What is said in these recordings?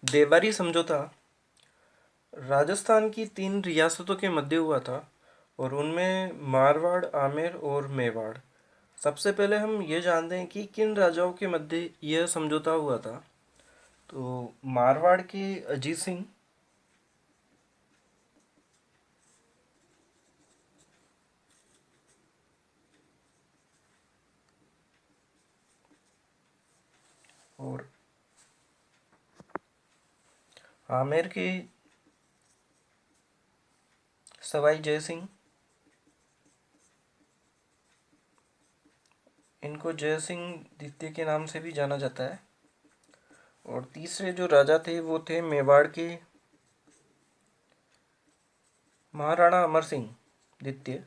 देवरी समझौता राजस्थान की 3 रियासतों के मध्य हुआ था और उनमें मारवाड़, आमेर और मेवाड़। सबसे पहले हम ये जानते हैं कि किन राजाओं के मध्य यह समझौता हुआ था। तो मारवाड़ के अजीत सिंह और आमेर के सवाई जय सिंह, इनको जय सिंह द्वितीय के नाम से भी जाना जाता है। और तीसरे जो राजा थे वो थे मेवाड़ के महाराणा अमर सिंह द्वितीय।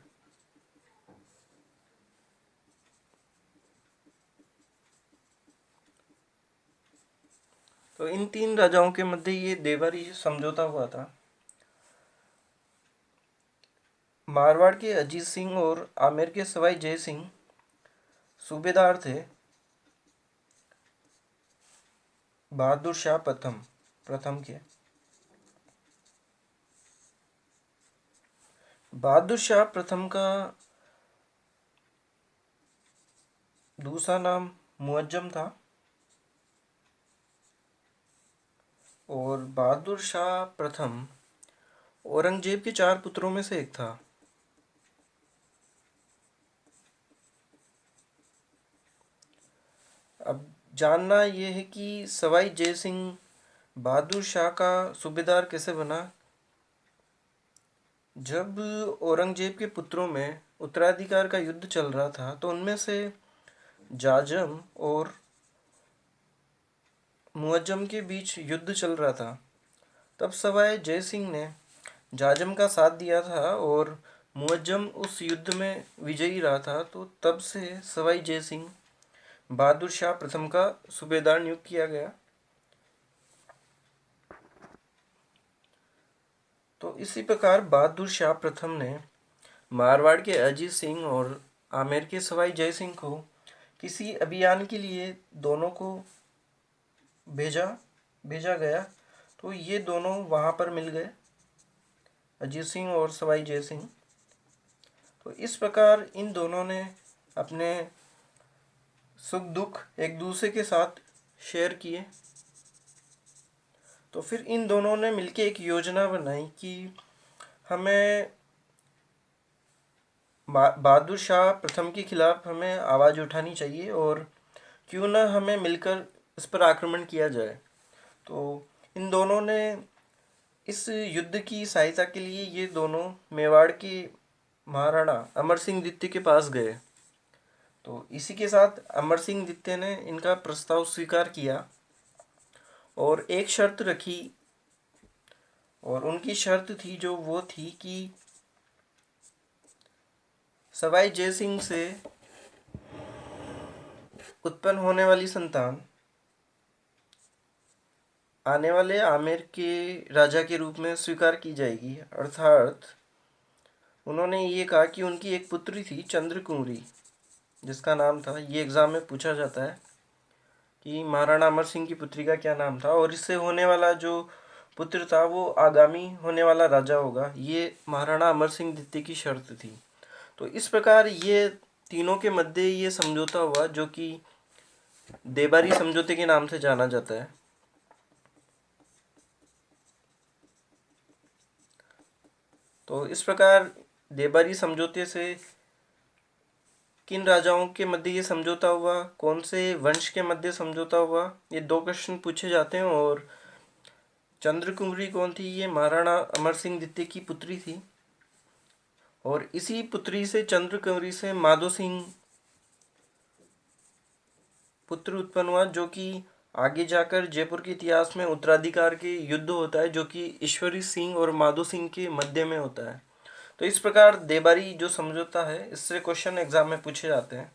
तो इन 3 राजाओं के मध्य ये देवरी समझौता हुआ था। मारवाड़ के अजीत सिंह और आमेर के सवाई जय सिंह सूबेदार थे बहादुर शाह प्रथम प्रथम के। बहादुर शाह प्रथम का दूसरा नाम मुअज्जम था और बहादुर शाह प्रथम औरंगजेब के 4 पुत्रों में से एक था। अब जानना यह है कि सवाई जय सिंह बहादुर शाह का सूबेदार कैसे बना। जब औरंगजेब के पुत्रों में उत्तराधिकार का युद्ध चल रहा था तो उनमें से जाजम और मुअज्जम के बीच युद्ध चल रहा था। तब सवाई जय सिंह ने जाजम का साथ दिया था और मुअज्जम उस युद्ध में विजयी रहा था। तो तब से सवाई जय सिंह बहादुर शाह प्रथम का सूबेदार नियुक्त किया गया। तो इसी प्रकार बहादुर शाह प्रथम ने मारवाड़ के अजीत सिंह और आमेर के सवाई जय सिंह को किसी अभियान के लिए दोनों को भेजा भेजा गया। तो ये दोनों वहाँ पर मिल गए, अजीत सिंह और सवाई जय सिंह। तो इस प्रकार इन दोनों ने अपने सुख दुख एक दूसरे के साथ शेयर किए। तो फिर इन दोनों ने मिलकर एक योजना बनाई कि हमें बहादुर शाह प्रथम के खिलाफ हमें आवाज़ उठानी चाहिए और क्यों न हमें मिलकर इस पर आक्रमण किया जाए। तो इन दोनों ने इस युद्ध की सहायता के लिए ये दोनों मेवाड़ के महाराणा अमर सिंह द्वितीय के पास गए। तो इसी के साथ अमर सिंह द्वितीय ने इनका प्रस्ताव स्वीकार किया और एक शर्त रखी। और उनकी शर्त थी जो वो थी कि सवाई जय सिंह से उत्पन्न होने वाली संतान आने वाले आमेर के राजा के रूप में स्वीकार की जाएगी। अर्थात उन्होंने ये कहा कि उनकी एक पुत्री थी चंद्रकुंवरी, जिसका नाम था, ये एग्ज़ाम में पूछा जाता है कि महाराणा अमर सिंह की पुत्री का क्या नाम था और इससे होने वाला जो पुत्र था वो आगामी होने वाला राजा होगा। ये महाराणा अमर सिंह द्वितीय की शर्त थी। तो इस प्रकार ये तीनों के मध्य ये समझौता हुआ जो कि देबारी समझौते के नाम से जाना जाता है। तो इस प्रकार देबारी समझौते से किन राजाओं के मध्य ये समझौता हुआ, कौन से वंश के मध्य समझौता हुआ, ये 2 क्वेश्चन पूछे जाते हैं। और चंद्रकुंवरी कौन थी, ये महाराणा अमर सिंह द्वितीय की पुत्री थी और इसी पुत्री से चंद्रकुंवरी से माधो सिंह पुत्र उत्पन्न हुआ जो कि आगे जाकर जयपुर के इतिहास में उत्तराधिकार के युद्ध होता है जो कि ईश्वरी सिंह और माधो सिंह के मध्य में होता है। तो इस प्रकार देबारी जो समझौता है इससे क्वेश्चन एग्जाम में पूछे जाते हैं।